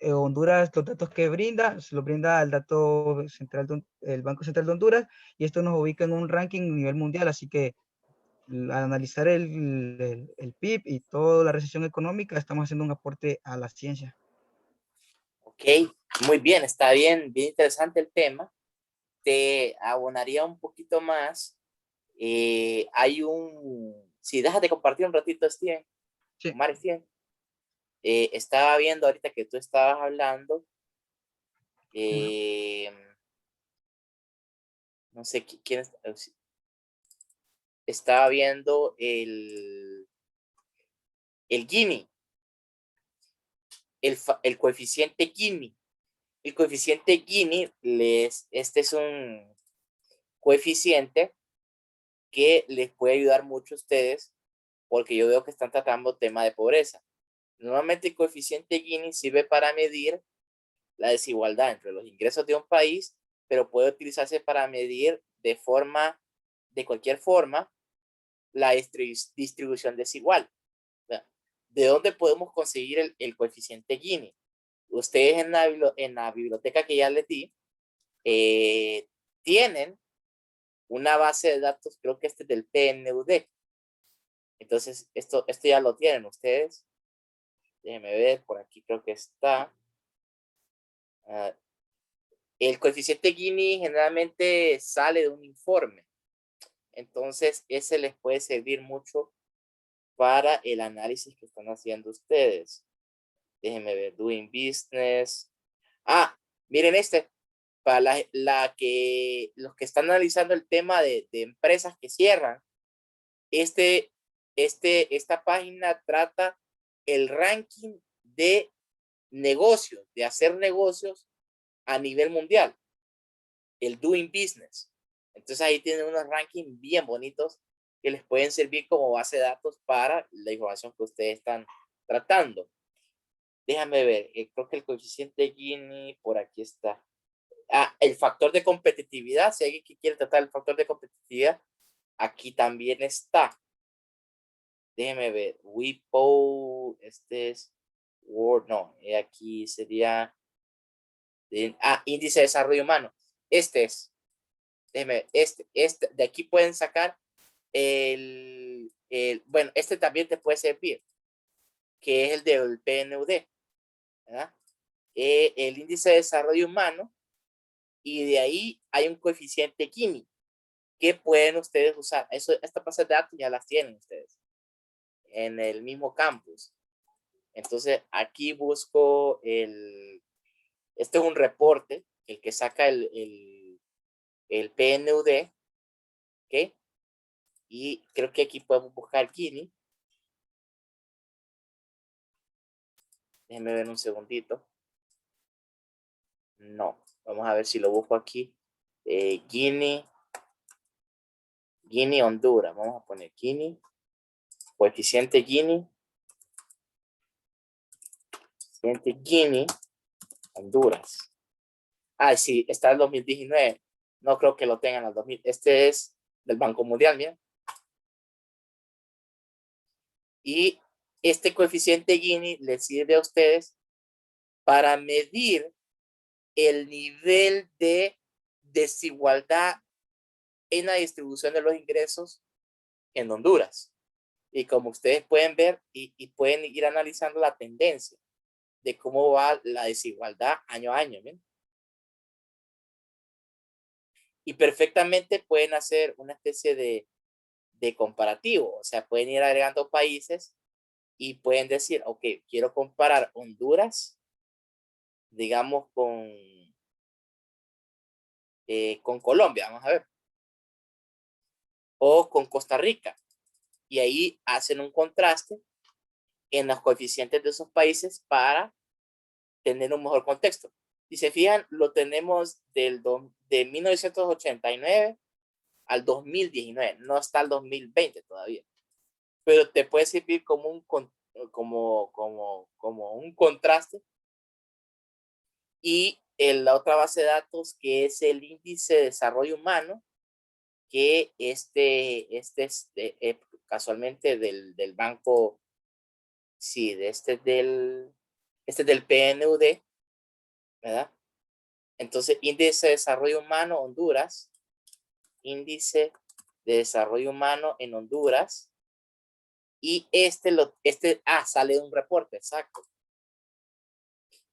Honduras, los datos que brinda, se los brinda el dato central, el Banco Central de Honduras, y esto nos ubica en un ranking a nivel mundial, así que al analizar el PIB y toda la recesión económica, estamos haciendo un aporte a la ciencia. Ok, muy bien, está bien, bien interesante el tema. Te abonaría un poquito más. Si dejas de compartir un ratito, Steven. Sí. Omar, Steven. Estaba viendo ahorita que tú estabas hablando. No sé quién estaba viendo el Gini, el coeficiente Gini. El coeficiente Gini, este es un coeficiente que les puede ayudar mucho a ustedes, porque yo veo que están tratando tema de pobreza. Normalmente el coeficiente Gini sirve para medir la desigualdad entre los ingresos de un país, pero puede utilizarse para medir de cualquier forma, la distribución desigual. ¿De dónde podemos conseguir el coeficiente Gini? Ustedes en la biblioteca que ya les di, tienen una base de datos, creo que este es del PNUD. Entonces, esto ya lo tienen ustedes. Déjenme ver, por aquí creo que está. El coeficiente Gini generalmente sale de un informe. Entonces, ese les puede servir mucho para el análisis que están haciendo ustedes. Déjenme ver, Doing Business. Miren para los que están analizando el tema de empresas que cierran, esta página trata el ranking de negocios, de hacer negocios a nivel mundial, el Doing Business. Entonces ahí tienen unos rankings bien bonitos que les pueden servir como base de datos para la información que ustedes están tratando. Déjame ver, creo que el coeficiente Gini por aquí está. El factor de competitividad, si alguien que quiere tratar el factor de competitividad, aquí también está. Déjeme ver, WIPO, este es Word, no, aquí sería, índice de desarrollo humano. Este es, déjeme, de aquí pueden sacar bueno, este también te puede servir, que es el del PNUD, ¿verdad? El índice de desarrollo humano, y de ahí hay un coeficiente Gini que pueden ustedes usar. Estas bases de datos ya las tienen ustedes en el mismo campus. Entonces aquí busco este es un reporte, el que saca el PNUD, ¿ok? Y creo que aquí podemos buscar Gini. Déjenme ver un segundito. No, vamos a ver si lo busco aquí. Gini Honduras. Vamos a poner Gini. Coeficiente Gini. Coeficiente Gini Honduras. Sí, está el 2019. No creo que lo tengan al 2000. Este es del Banco Mundial, ¿bien? Y este coeficiente Gini les sirve a ustedes para medir el nivel de desigualdad en la distribución de los ingresos en Honduras. Y como ustedes pueden ver y pueden ir analizando la tendencia de cómo va la desigualdad año a año, ¿bien? Y perfectamente pueden hacer una especie de comparativo, o sea, pueden ir agregando países y pueden decir, ok, quiero comparar Honduras, digamos, con Colombia, vamos a ver, o con Costa Rica, y ahí hacen un contraste en los coeficientes de esos países para tener un mejor contexto. Si se fijan, lo tenemos de 1989 al 2019. No está el 2020 todavía. Pero te puede servir como un contraste. Y la otra base de datos, que es el índice de desarrollo humano, que este es casualmente del banco, sí, este es del PNUD, ¿verdad? Entonces, índice de desarrollo humano Honduras, índice de desarrollo humano en Honduras, y sale un reporte, exacto.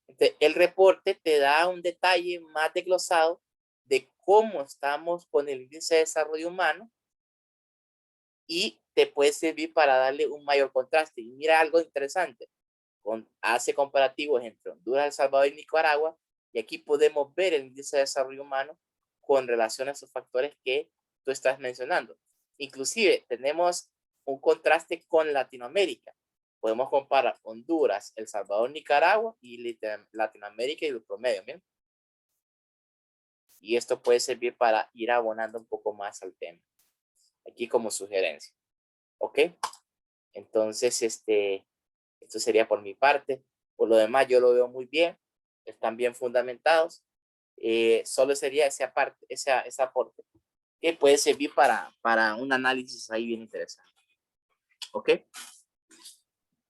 Entonces, el reporte te da un detalle más desglosado de cómo estamos con el índice de desarrollo humano y te puede servir para darle un mayor contraste. Y mira algo interesante, hace comparativos entre Honduras, El Salvador y Nicaragua, y aquí podemos ver el índice de desarrollo humano con relación a esos factores que tú estás mencionando. Inclusive tenemos un contraste con Latinoamérica. Podemos comparar Honduras, El Salvador, Nicaragua y Latinoamérica y los promedios. ¿Bien? Y esto puede servir para ir abonando un poco más al tema. Aquí como sugerencia. ¿Ok? Entonces, esto sería por mi parte. Por lo demás, yo lo veo muy bien. Están bien fundamentados. Solo sería ese aporte que puede servir para un análisis ahí bien interesante. ¿Ok?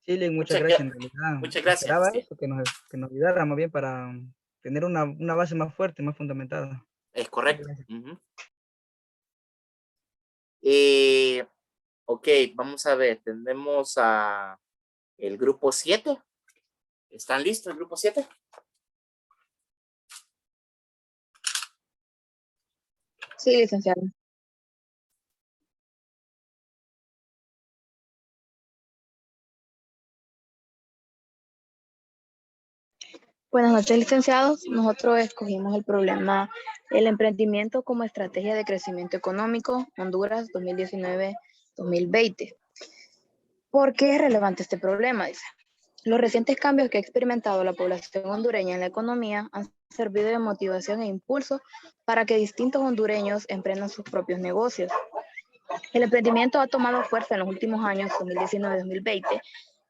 Sí, Lin, muchas gracias. En realidad, muchas gracias. esperaba eso, que nos ayudara más bien para tener una base más fuerte, más fundamentada. Es correcto. Ok, vamos a ver. Tenemos a el grupo 7. ¿Están listos el grupo 7? Sí, licenciado. Buenas noches, licenciados. Nosotros escogimos el problema el emprendimiento como estrategia de crecimiento económico, Honduras 2019-2020. ¿Por qué es relevante este problema? Dice. Los recientes cambios que ha experimentado la población hondureña en la economía han servido de motivación e impulso para que distintos hondureños emprendan sus propios negocios. El emprendimiento ha tomado fuerza en los últimos años, 2019-2020,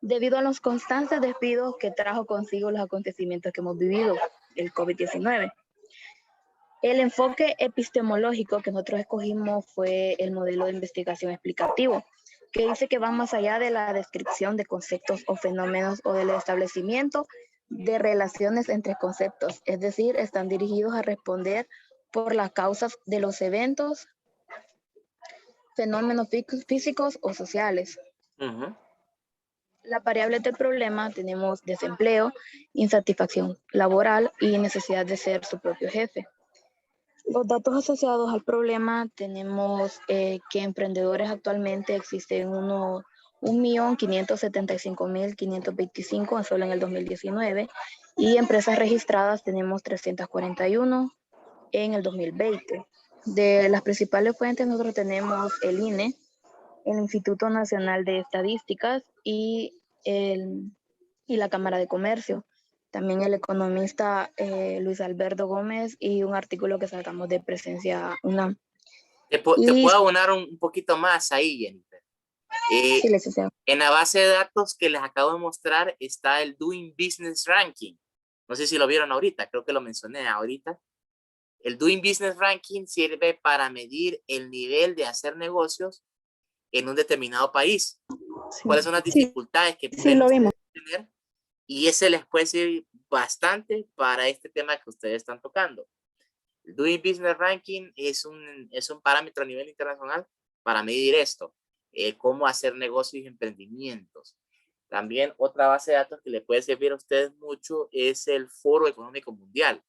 debido a los constantes despidos que trajo consigo los acontecimientos que hemos vivido, el COVID-19. El enfoque epistemológico que nosotros escogimos fue el modelo de investigación explicativo, que dice que va más allá de la descripción de conceptos o fenómenos o del establecimiento de relaciones entre conceptos, es decir, están dirigidos a responder por las causas de los eventos, fenómenos físicos o sociales. Las variables del problema tenemos desempleo, insatisfacción laboral y necesidad de ser su propio jefe. Los datos asociados al problema tenemos que emprendedores actualmente existen 1.575.525 solo en el 2019 y empresas registradas tenemos 341 en el 2020. De las principales fuentes nosotros tenemos el INE, el Instituto Nacional de Estadísticas y la Cámara de Comercio. También el economista Luis Alberto Gómez y un artículo que sacamos de Presencia UNAM. Te puedo abonar un poquito más ahí, Jennifer. Sí, licenciado. En la base de datos que les acabo de mostrar está el Doing Business Ranking. No sé si lo vieron ahorita, creo que lo mencioné ahorita. El Doing Business Ranking sirve para medir el nivel de hacer negocios en un determinado país. Sí. ¿Cuáles son las dificultades que pueden tener? Y ese les puede servir bastante para este tema que ustedes están tocando. El Doing Business Ranking es un parámetro a nivel internacional para medir esto, cómo hacer negocios y emprendimientos. También otra base de datos que les puede servir a ustedes mucho es el Foro Económico Mundial.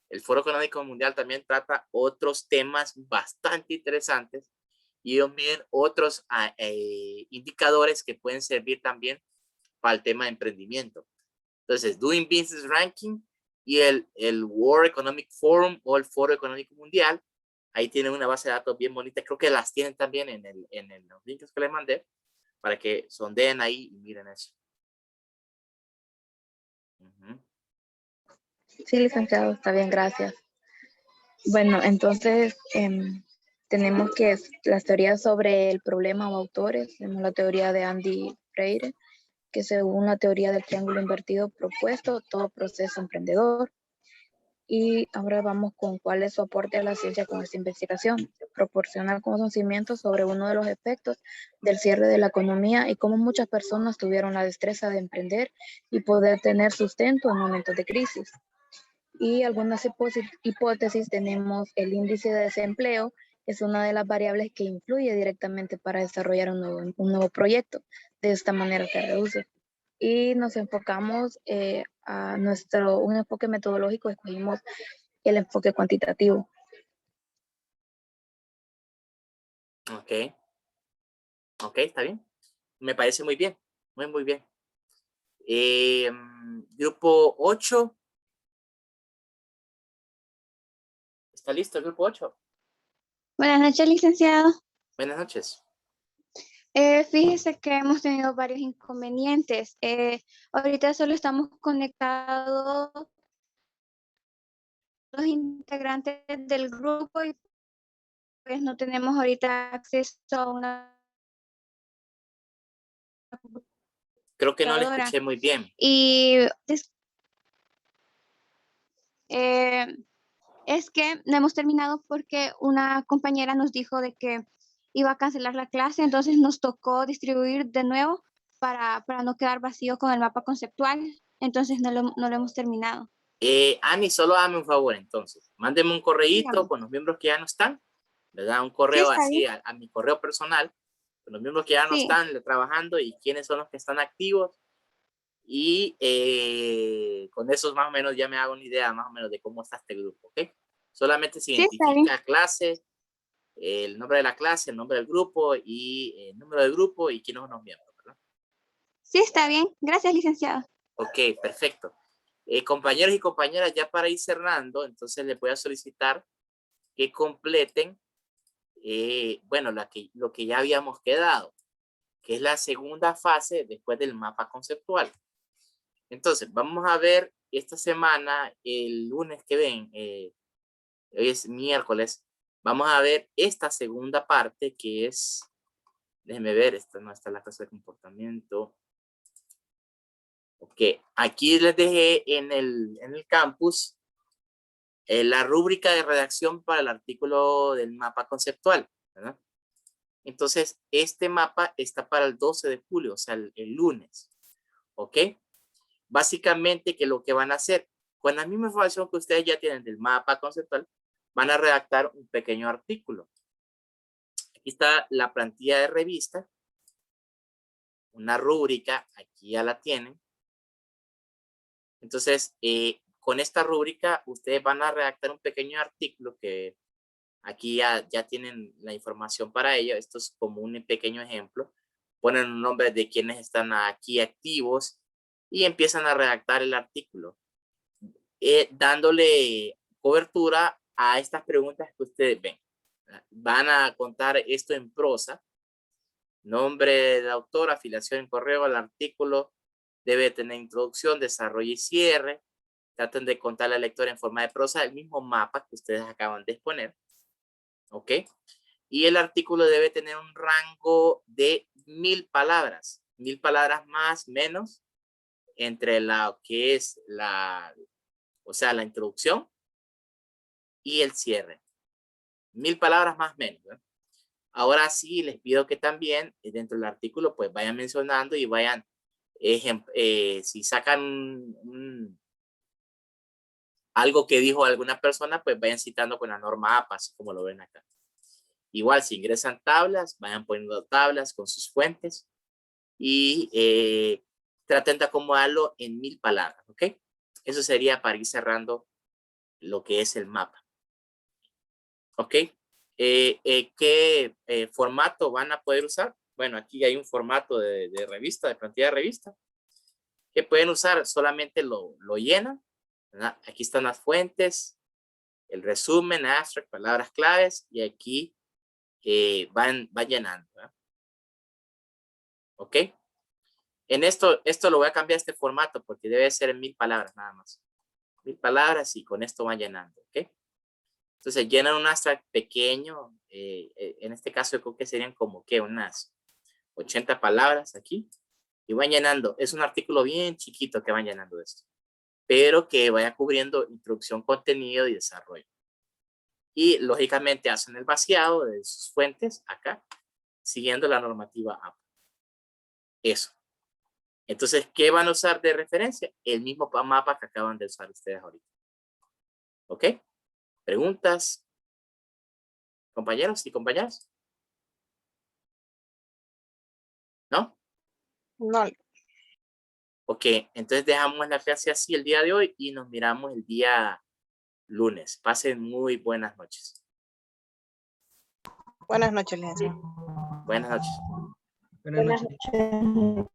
El Foro Económico Mundial también trata otros temas bastante interesantes y también otros indicadores que pueden servir también para el tema de emprendimiento. Entonces, Doing Business Ranking y el World Economic Forum o el Foro Económico Mundial, ahí tienen una base de datos bien bonita. Creo que las tienen también en los links que les mandé para que sondeen ahí y miren eso. Sí, licenciado, está bien, gracias. Bueno, entonces tenemos que las teorías sobre el problema o autores. Tenemos la teoría de Andy Freire, que según la teoría del triángulo invertido propuesto, todo proceso emprendedor. Y ahora vamos con cuál es su aporte a la ciencia con esta investigación. Proporciona conocimientos sobre uno de los efectos del cierre de la economía y cómo muchas personas tuvieron la destreza de emprender y poder tener sustento en momentos de crisis. Y algunas hipótesis tenemos el índice de desempleo, es una de las variables que influye directamente para desarrollar un nuevo proyecto. De esta manera se reduce. Y nos enfocamos a un enfoque metodológico, escogimos el enfoque cuantitativo. Ok, ok, está bien. Me parece muy bien, muy bien. Grupo 8. ¿Está listo el grupo 8? Buenas noches, licenciado. Buenas noches. Fíjese que hemos tenido varios inconvenientes. Ahorita solo estamos conectados los integrantes del grupo y pues no tenemos ahorita acceso a una Creo que no le computadora. escuché muy bien. Y es que no hemos terminado porque una compañera nos dijo de que iba a cancelar la clase, entonces nos tocó distribuir de nuevo para no quedar vacío con el mapa conceptual, entonces no lo hemos terminado. Ani, solo dame un favor entonces. Mándeme un correíto Dígame. con los miembros que ya no están, ¿verdad? Un Sí, correo está así bien. a mi correo personal, con los miembros que ya no Sí, están trabajando y quiénes son los que están activos. Y con esos más o menos ya me hago una idea más o menos de cómo está este grupo, ¿ok? Solamente se sí, está bien. identifica clase, el nombre de la clase, el nombre del grupo y el número del grupo y quiénes son los miembros, ¿verdad? Sí, está bien. Gracias, licenciado. Ok, perfecto. Compañeros y compañeras, ya para ir cerrando, entonces les voy a solicitar que completen, bueno, lo que ya habíamos quedado, que es la segunda fase después del mapa conceptual. Entonces, vamos a ver esta semana, el lunes que ven, hoy es miércoles, vamos a ver esta segunda parte que es, déjenme ver, esta no está la clase de comportamiento. Ok, aquí les dejé en el campus la rúbrica de redacción para el artículo del mapa conceptual, ¿verdad? Entonces, este mapa está para el 12 de julio, o sea, el lunes, ¿ok? Básicamente, que lo que van a hacer, con la misma información que ustedes ya tienen del mapa conceptual, van a redactar un pequeño artículo. Aquí está la plantilla de revista, una rúbrica, aquí ya la tienen. Entonces, con esta rúbrica, ustedes van a redactar un pequeño artículo que aquí ya tienen la información para ello. Esto es como un pequeño ejemplo. Ponen un nombre de quienes están aquí activos y empiezan a redactar el artículo, dándole cobertura a estas preguntas que ustedes ven. Van a contar esto en prosa. Nombre del autor, afiliación en correo, el artículo debe tener introducción, desarrollo y cierre. Traten de contarle al lector en forma de prosa el mismo mapa que ustedes acaban de exponer. ¿Ok? Y el artículo debe tener un rango de 1000 palabras. 1000 palabras más, menos, entre la que es la introducción y el cierre. 1000 palabras más, menos, ¿no? Ahora sí, les pido que también dentro del artículo pues vayan mencionando y vayan, si sacan algo que dijo alguna persona, pues vayan citando con la norma APA, así como lo ven acá. Igual, si ingresan tablas, vayan poniendo tablas con sus fuentes y traten de acomodarlo en 1000 palabras, ¿ok? Eso sería para ir cerrando lo que es el mapa. ¿Ok? ¿Qué formato van a poder usar? Bueno, aquí hay un formato de revista, de plantilla de revista, que pueden usar, solamente lo llenan, ¿verdad? Aquí están las fuentes, el resumen, abstract, palabras claves, y aquí van llenando, ¿verdad? ¿Ok? En esto lo voy a cambiar este formato porque debe ser en 1000 palabras nada más. ¿Ok? palabras y con esto van llenando, ¿ok? Entonces llenan un abstract pequeño, en este caso yo creo que serían como que unas 80 palabras aquí, y van llenando. Es un artículo bien chiquito que van llenando esto, pero que vaya cubriendo introducción, contenido y desarrollo. Y lógicamente hacen el vaciado de sus fuentes acá, siguiendo la normativa APA. Eso. Entonces, ¿qué van a usar de referencia? El mismo mapa que acaban de usar ustedes ahorita. ¿Ok? ¿Preguntas? ¿Compañeros y compañeras? ¿No? No. Ok, entonces dejamos la clase así el día de hoy y nos miramos el día lunes. Pasen muy buenas noches. Buenas noches, licenciado. Buenas noches. Buenas noches.